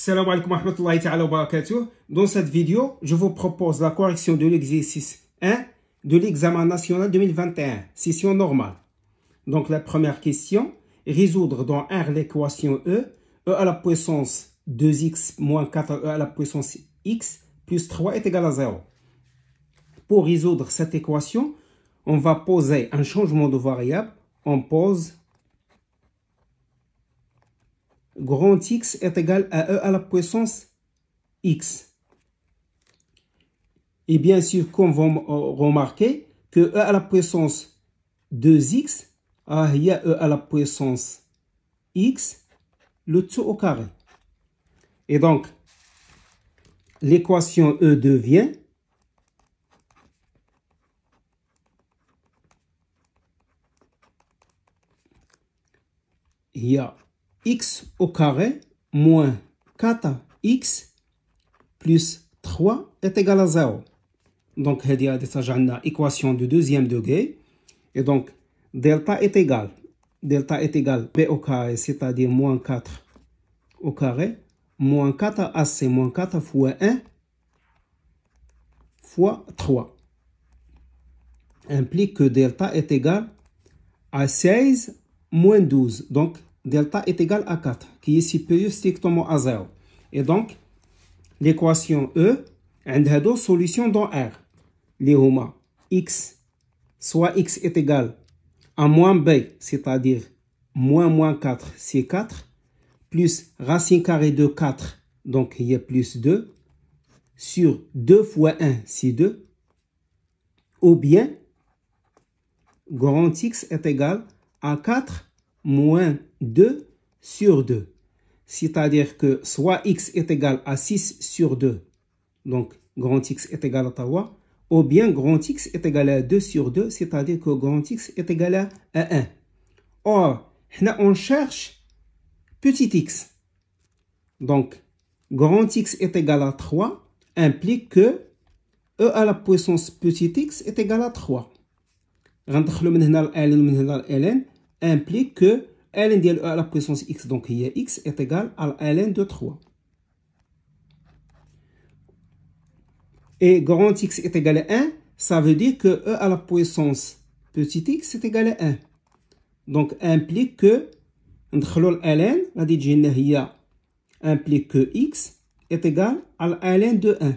Salam alaikum wa rahmatullahi ta'ala wa barakatuh. Dans cette vidéo, je vous propose la correction de l'exercice 1 de l'examen national 2021, session normale. Donc la première question, résoudre dans R l'équation E à la puissance 2x moins 4e à la puissance x plus 3 est égal à 0. Pour résoudre cette équation, on va poser un changement de variable. On pose grand X est égal à E à la puissance X. Et bien sûr, comme vous remarquez, que E à la puissance 2X, il y a E à la puissance X, le tout au carré. Et donc, l'équation E devient il y a x au carré moins 4x plus 3 est égal à 0. Donc, il y a déjà l'équation de deuxième degré. Et donc, delta est égal p au carré, c'est-à-dire moins 4 au carré, moins 4ac, moins 4 fois 1 fois 3. Implique que delta est égal à 16 moins 12. Donc, delta est égal à 4, qui est supérieur strictement à 0. Et donc, l'équation E, elle a deux solutions dans R. Les homa x, soit x est égal à moins b, c'est-à-dire moins 4, c'est 4, plus racine carrée de 4, donc il y a plus 2, sur 2 fois 1, c'est 2, ou bien, grand X est égal à 4 moins 2 sur 2. C'est-à-dire que soit x est égal à 6 sur 2, donc grand X est égal à 3, ou bien grand X est égal à 2 sur 2, c'est-à-dire que grand X est égal à 1. Or, on cherche petit x. Donc, grand X est égal à 3 implique que E à la puissance petit x est égal à 3. Implique que ln de E à la puissance x, donc il y a x est égal à ln de 3. Et grand X est égal à 1, ça veut dire que E à la puissance petit x est égal à 1. Donc implique que ln, implique que x est égal à ln de 1.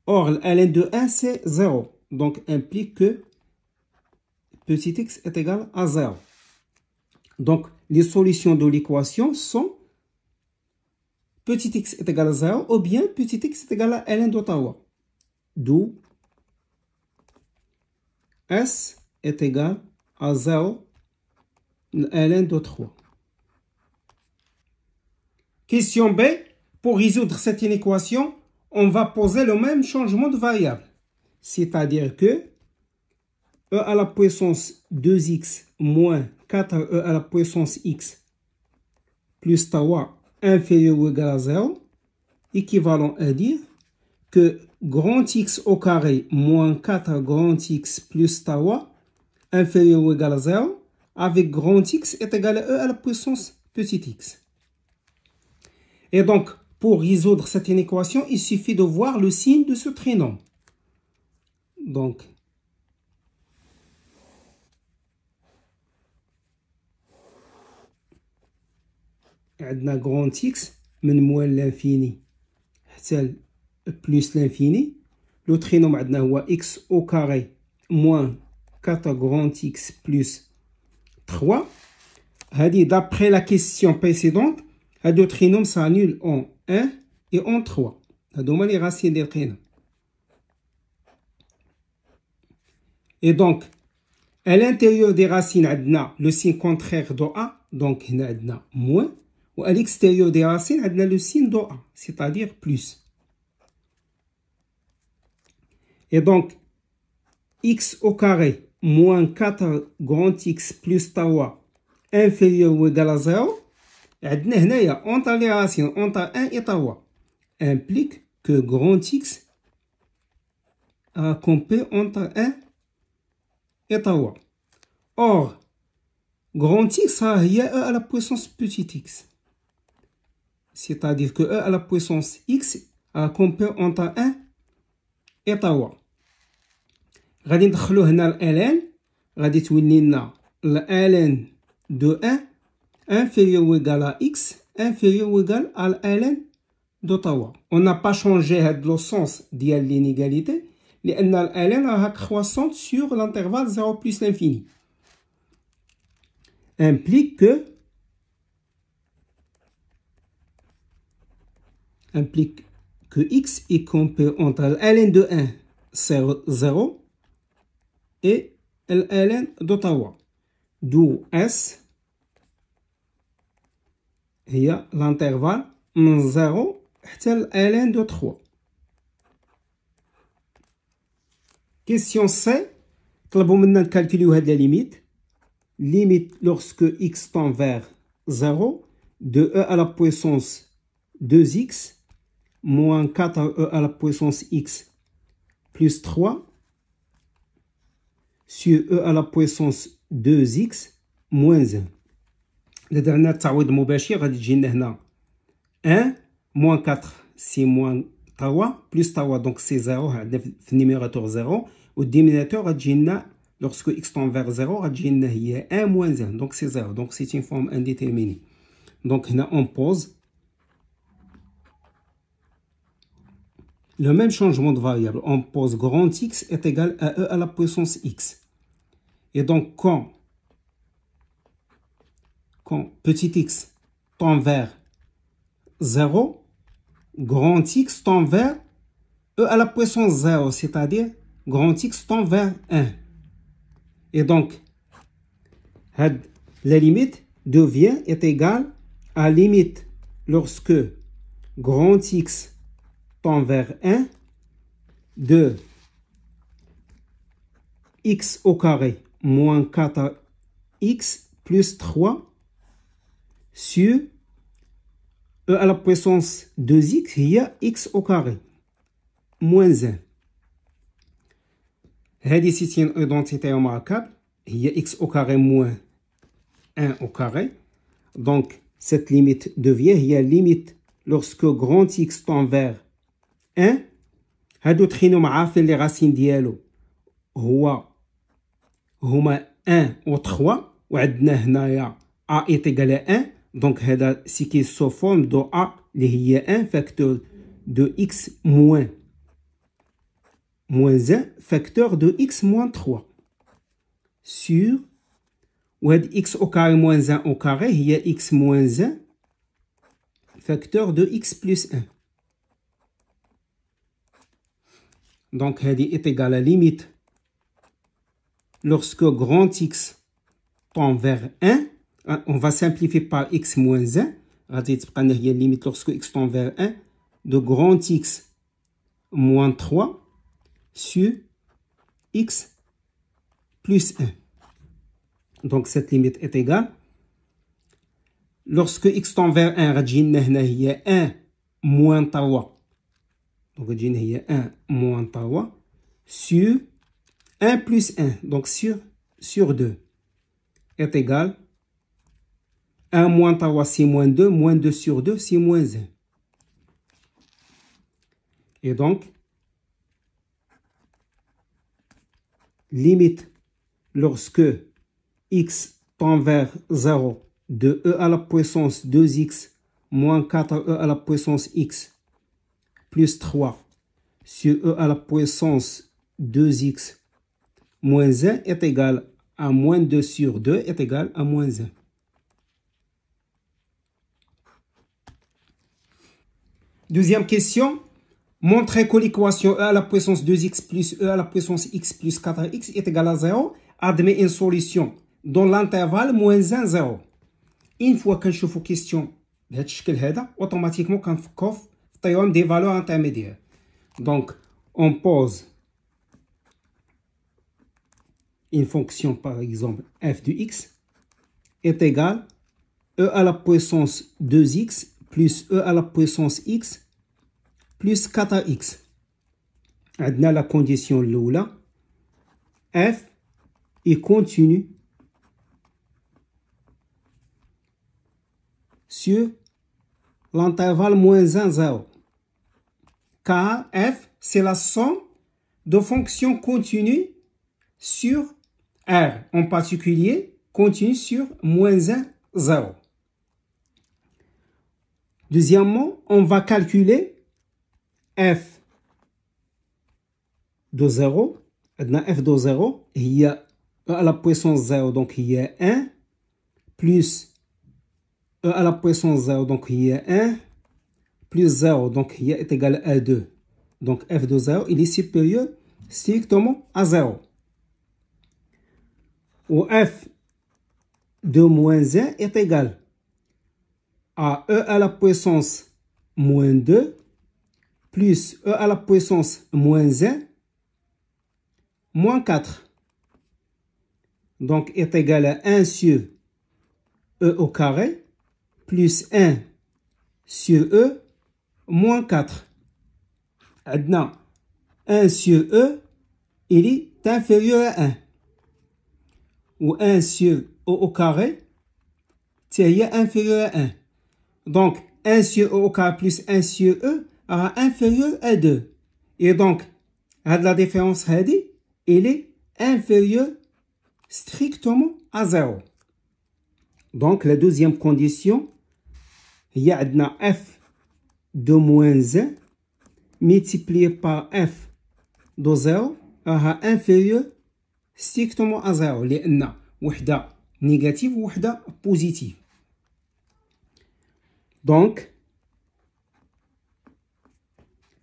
Or, ln de 1 c'est 0. Donc implique que petit x est égal à 0. Donc, les solutions de l'équation sont petit x est égal à 0 ou bien petit x est égal à ln de 3. D'où S est égal à 0 ln de 3. Question B. Pour résoudre cette inéquation, on va poser le même changement de variable. C'est-à-dire que E à la puissance 2x moins 4e à la puissance x plus 3 inférieur ou égal à 0, équivalent à dire que grand X au carré moins 4 grand X plus 3 inférieur ou égal à 0, avec grand X est égal à E à la puissance petit x. Et donc, pour résoudre cette inéquation, il suffit de voir le signe de ce trinôme. Donc, عندنا grand X من موال l'infini حتى plus l'infini. Le trinôme عندنا هو x au carré moins 4 grand X plus 3. D'après la question précédente, le trinôme s'annule en 1 et en 3. هذوما les racines des trinômes. Et donc, à l'intérieur des racines, عندنا le signe contraire de A, donc هنا عندنا moins. Ou à l'extérieur des racines, on a le signe de A, c'est-à-dire plus. Et donc, x au carré moins 4 grand X plus 3 inférieur ou égal à 0, entre les racines, entre 1 et 3, implique que grand X a compris entre 1 et 3. Or, grand X, il y a E à la puissance petit x. c'est-à-dire que e à la puissance x compare entre 1 et 3. غادي ندخلو هنا ln غادي تولي لنا ln de 1 inférieur ou égal à x inférieur ou égal à ln de 3. On n'a pas changé le sens de l'inégalité لأن ln راها croissante sur l'intervalle 0 plus l'infini. Implique que x est compris entre ln de 1 c'est 0 et ln de 3. D'où S هي l'intervalle من 0 حتى ln de 3. Question C. طلبوا منا نكالكوليو هاد لا ليميت. Limite lorsque x tend vers 0 de e à la puissance 2x moins 4e à la puissance x plus 3 sur e à la puissance 2x moins 1. إذا درنا التعويض المباشر غادي تجي لنا هنا 1 moins 4 c'est moins 3 plus 3 donc c'est 0 عندنا في النيميراتور 0 والديميناتور غتجي لنا lorsque x tend vers 0 غتجي لنا هي 1 moins 1 donc c'est 0 donc c'est une forme indéterminée. Donc هنا on pose le même changement de variable, on pose grand x est égal à e à la puissance x. Et donc quand petit x tend vers 0, grand x tend vers e à la puissance 0, c'est-à-dire grand x tend vers 1. Et donc, la limite devient est égale à limite lorsque grand x tend vers 1 de x au carré moins 4x plus 3 sur e à la puissance 2x, il y a x au carré moins 1. C'est une identité remarquable. Il y a x au carré moins 1 au carré. Donc, cette limite devient, il y a limite lorsque grand x tend vers 1. هادو تخينهم عارفين لي راسين ديالو هما 1 و 3 وعندنا هنايا a est égal à 1. Donc, هذا c'est qui se forme de a اللي هي 1 facteur de x moins 1 facteur de x moins 3 sur x au carré moins 1 au carré il y a x moins 1 facteur de x plus 1. Donc هذه est égal à limite lorsque grand x tend vers 1. On va simplifier par x moins 1. غادي تبقى لنا هي limite lorsque x tend vers 1 de grand x moins 3 sur x plus 1. Donc cette limite est égale. Lorsque x tend vers 1, غتجي لنا هنا هي 1 moins 3. Donc غتجي لنا هي 1 moins 3 sur 1 plus 1. Donc sur 2 est égal 1 moins 3 c'est moins 2, moins 2 sur 2 c'est moins 1. Et donc limite lorsque x tend vers 0 de e à la puissance 2x moins 4e à la puissance x plus 3 sur e à la puissance 2x moins 1 est égal à moins 2 sur 2 est égal à moins 1. Deuxième question. Montrez que l'équation e à la puissance 2x plus e à la puissance x plus 4x est égale à 0. Admet une solution dans l'intervalle moins 1, 0. Une fois que je fais question de ce cas, automatiquement, quand on fait des valeurs intermédiaires. Donc, on pose une fonction, par exemple, f de x est égal e à la puissance 2x plus e à la puissance x plus 4x. On a la condition là, f est continu sur l'intervalle moins 1, 0. Car f, c'est la somme de fonctions continues sur R, en particulier continue sur moins 1, 0. Deuxièmement, on va calculer f de 0. F de 0, il y a e à la puissance 0, donc il y a 1, plus e à la puissance 0, donc il y a 1, plus 0, donc il est égal à 2. Donc f de 0, il est supérieur strictement à 0. Ou f de moins 1 est égal à e à la puissance moins 2, plus e à la puissance moins 1, moins 4. Donc est égal à 1 sur e au carré, plus 1 sur e, moins 4. Maintenant, 1 sur e, il est inférieur à 1. Ou 1 sur e au carré, c'est inférieur à 1. Donc, 1 sur e au carré plus 1 sur e sera inférieur à 2. Et donc, la différence, elle est inférieure strictement à 0. Donc, la deuxième condition, il y a f de moins 1 multiplié par f de 0 sera inférieur strictement à 0. لأن وحدة négative و وحدة positive. Donc,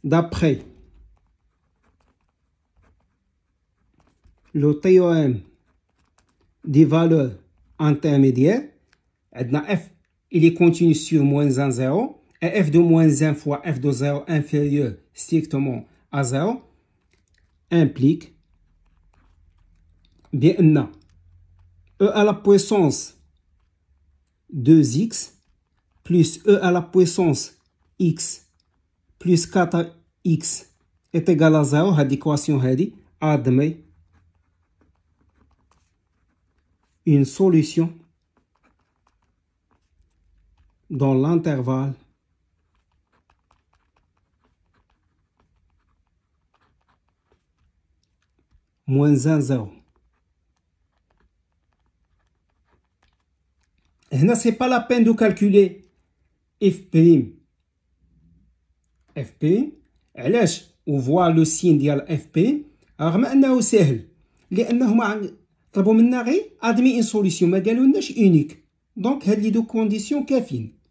d'après le théorème des valeurs intermédiaires, f il est continu sur moins 1, 0, et f de moins 1 fois f de 0 inférieur strictement à 0 implique bien e à la puissance 2x plus e à la puissance x plus 4x est égal à 0. Cette équation admet une solution dans l'intervalle moins 1, 0. Là, ce n'est pas la peine de calculer f'. علاش وفوا لو سين ديال اف بي رغم انه سهل لانهم طلبوا منا غير ادمي ان سوليسيون ما قالولناش اونيك دونك هاد لي دو كونديسيون كافيين